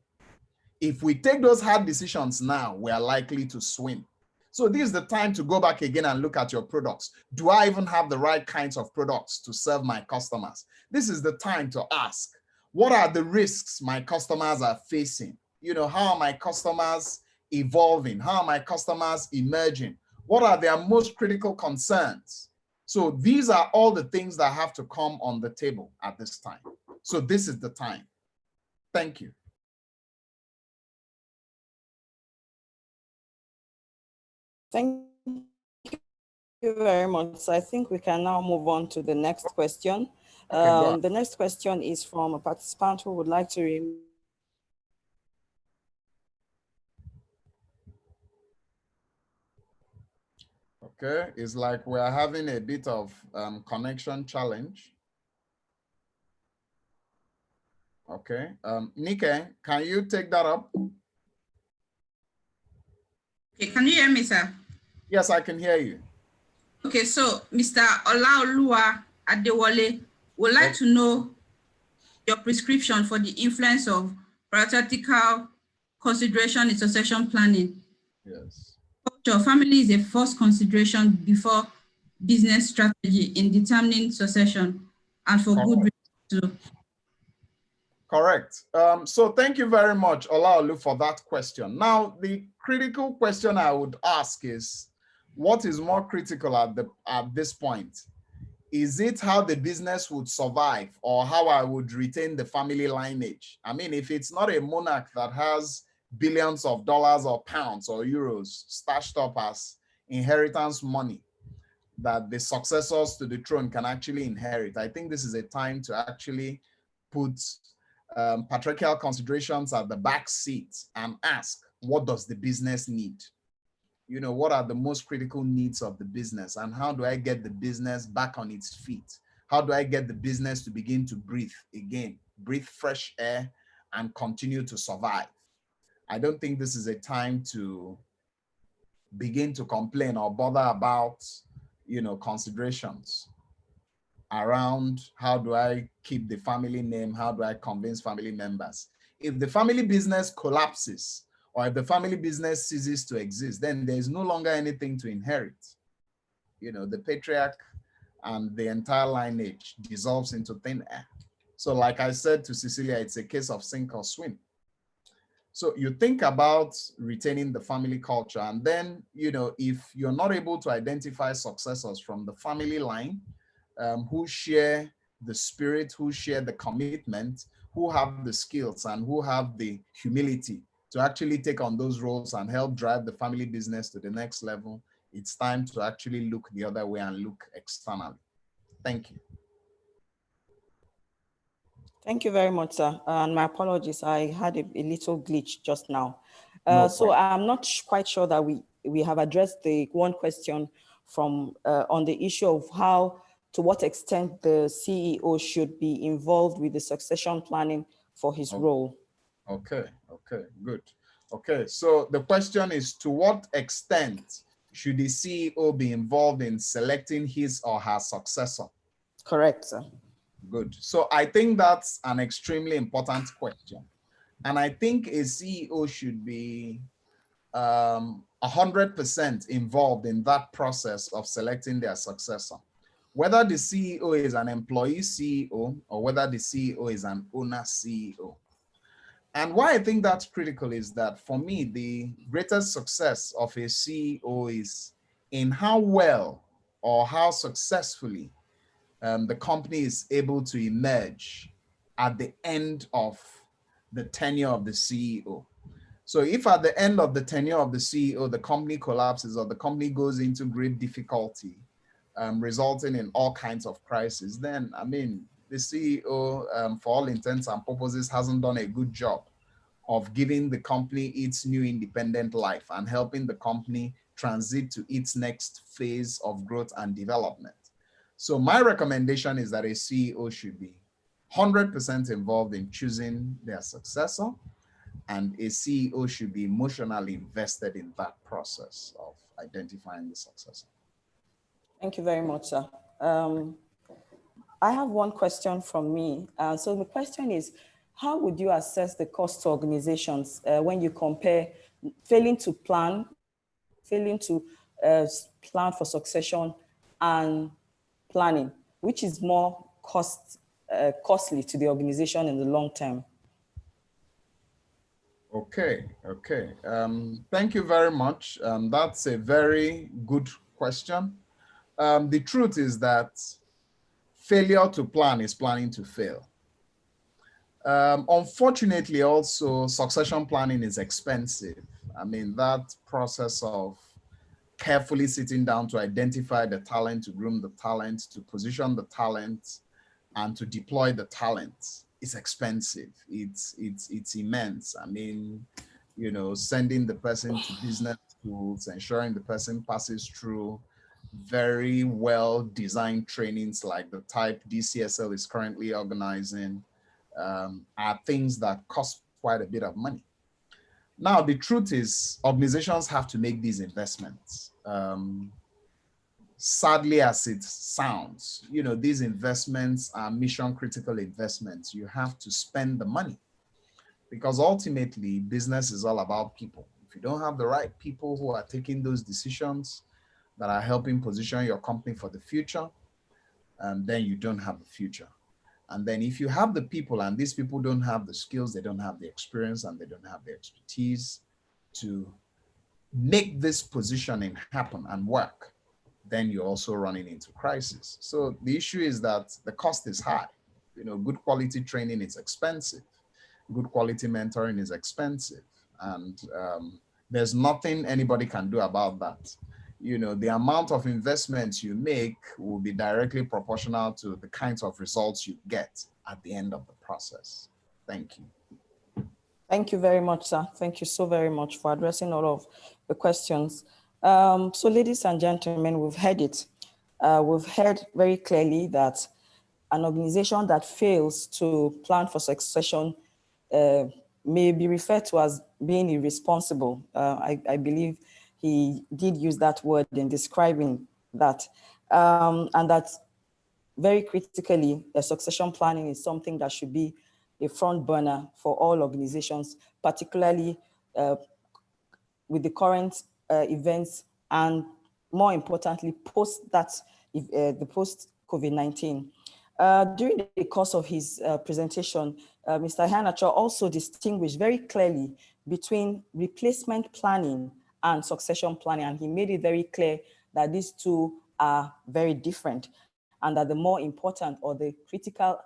If we take those hard decisions now, we are likely to swim. So this is the time to go back again and look at your products. Do I even have the right kinds of products to serve my customers? This is the time to ask, what are the risks my customers are facing? You know, how are my customers evolving? How are my customers emerging? What are their most critical concerns? So these are all the things that have to come on the table at this time. So this is the time. Thank you. Thank you very much. So I think we can now move on to the next question. Okay, the next question is from a participant who would like to okay, it's like we're having a bit of connection challenge. Okay, Nike, can you take that up? Okay, can you hear me, sir? Yes, I can hear you. Okay, so Mr. Olaoluwa Adewale would like to know your prescription for the influence of parenthetical consideration in succession planning. Yes. Culture, family is a first consideration before business strategy in determining succession and for good reason too. Correct. So thank you very much, Olaolu, for that question. Now, the critical question I would ask is, what is more critical at this point? Is it how the business would survive or how I would retain the family lineage? I mean, if it's not a monarch that has billions of dollars or pounds or euros stashed up as inheritance money that the successors to the throne can actually inherit, I think this is a time to actually put patriarchal considerations at the back seat and ask, what does the business need? You know, what are the most critical needs of the business and how do I get the business back on its feet? How do I get the business to begin to breathe again, breathe fresh air and continue to survive? I don't think this is a time to begin to complain or bother about, you know, considerations around how do I keep the family name? How do I convince family members? If the family business collapses or if the family business ceases to exist, then there's no longer anything to inherit. You know, the patriarch and the entire lineage dissolves into thin air. So like I said to Cecilia, it's a case of sink or swim. So you think about retaining the family culture, and then, you know, if you're not able to identify successors from the family line, who share the spirit, who share the commitment, who have the skills and who have the humility to actually take on those roles and help drive the family business to the next level, it's time to actually look the other way and look externally. Thank you. Thank you very much, sir. And my apologies, I had a little glitch just now. No So problem. I'm not quite sure that we have addressed the one question from on the issue of how, to what extent the CEO should be involved with the succession planning for his role. Okay, good. Okay, so the question is, to what extent should the CEO be involved in selecting his or her successor? Correct, sir. Good. So I think that's an extremely important question. And I think a CEO should be 100% involved in that process of selecting their successor. Whether the CEO is an employee CEO or whether the CEO is an owner CEO. And why I think that's critical is that for me, the greatest success of a CEO is in how well or how successfully the company is able to emerge at the end of the tenure of the CEO. So if at the end of the tenure of the CEO, the company collapses or the company goes into great difficulty, resulting in all kinds of crises, then, I mean, the CEO, for all intents and purposes, hasn't done a good job of giving the company its new independent life and helping the company transit to its next phase of growth and development. So my recommendation is that a CEO should be 100% involved in choosing their successor, and a CEO should be emotionally invested in that process of identifying the successor. Thank you very much, sir. I have one question from me. So the question is, how would you assess the cost to organizations when you compare failing to plan, failing to plan for succession and planning, which is more costly to the organization in the long term? Okay. Thank you very much. That's a very good question. The truth is that failure to plan is planning to fail. Unfortunately, also, succession planning is expensive. I mean, that process of carefully sitting down to identify the talent, to groom the talent, to position the talent, and to deploy the talent is expensive. It's immense. I mean, you know, sending the person to business schools, ensuring the person passes through very well designed trainings like the type DCSL is currently organizing, are things that cost quite a bit of money. Now, the truth is organizations have to make these investments. Sadly, as it sounds, you know, these investments are mission critical investments. You have to spend the money because ultimately business is all about people. If you don't have the right people who are taking those decisions that are helping position your company for the future, then you don't have the future. And then if you have the people and these people don't have the skills, they don't have the experience, and they don't have the expertise to make this positioning happen and work, then you're also running into crisis. So the issue is that the cost is high. You know, good quality training is expensive. Good quality mentoring is expensive. And there's nothing anybody can do about that. You know, the amount of investments you make will be directly proportional to the kinds of results you get at the end of the process. Thank you. Thank you very much, sir. Thank you so very much for addressing all of the questions. So ladies and gentlemen, we've heard it. We've heard very clearly that an organization that fails to plan for succession may be referred to as being irresponsible. I believe he did use that word in describing that. And that very critically, succession planning is something that should be a front burner for all organizations, particularly with the current events and more importantly, post that, the post COVID-19. During the course of his presentation, Mr. Iheanacho also distinguished very clearly between replacement planning and succession planning, and he made it very clear that these two are very different, and that the more important or the critical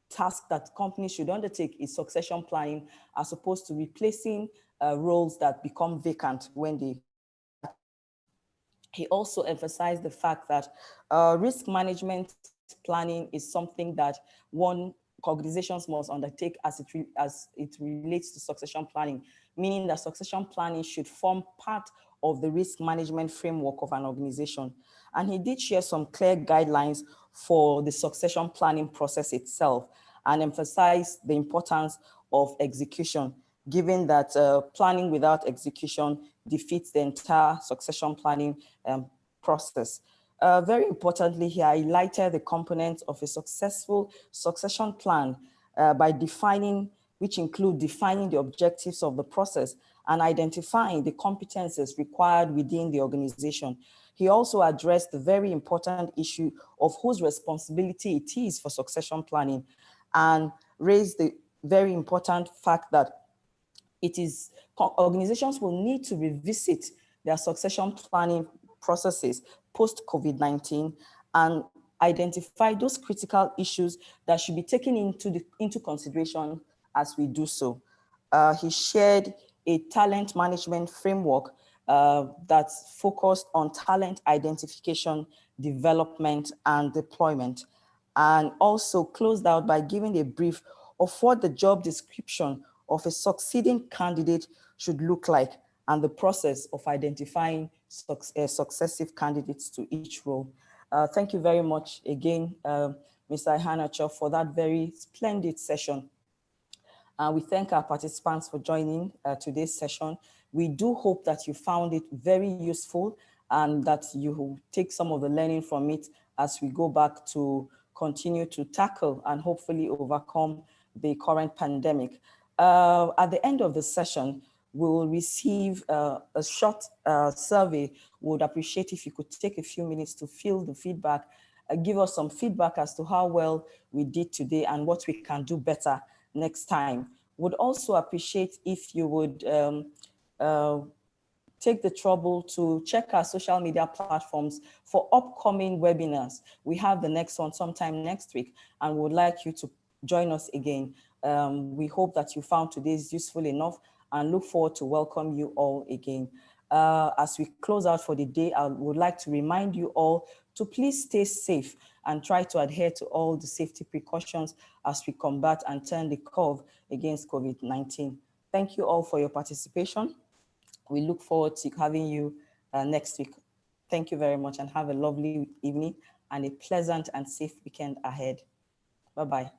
task that companies should undertake is succession planning, as opposed to replacing roles that become vacant when they. He also emphasized the fact that risk management planning is something that organizations must undertake as it relates to succession planning, meaning that succession planning should form part of the risk management framework of an organization. And he did share some clear guidelines for the succession planning process itself and emphasize the importance of execution, given that planning without execution defeats the entire succession planning process. Very importantly, he highlighted the components of a successful succession plan by which include defining the objectives of the process and identifying the competences required within the organization. He also addressed the very important issue of whose responsibility it is for succession planning, and raised the very important fact that organizations will need to revisit their succession planning processes post-COVID-19 and identify those critical issues that should be taken into consideration as we do so. He shared a talent management framework that's focused on talent identification, development, and deployment, and also closed out by giving a brief of what the job description of a succeeding candidate should look like and the process of identifying successive candidates to each role. Thank you very much again, Mr. Iheanacho, for that very splendid session. We thank our participants for joining today's session. We do hope that you found it very useful and that you will take some of the learning from it as we go back to continue to tackle and hopefully overcome the current pandemic. At the end of the session, we will receive a short survey. We would appreciate if you could take a few minutes to fill the feedback, give us some feedback as to how well we did today and what we can do better next time. Would also appreciate if you would take the trouble to check our social media platforms for upcoming webinars. We have the next one sometime next week, and we would like you to join us again. We hope that you found today's useful enough and look forward to welcome you all again. As we close out for the day, I would like to remind you all to please stay safe and try to adhere to all the safety precautions as we combat and turn the curve against COVID-19. Thank you all for your participation. We look forward to having you next week. Thank you very much and have a lovely evening and a pleasant and safe weekend ahead. Bye-bye.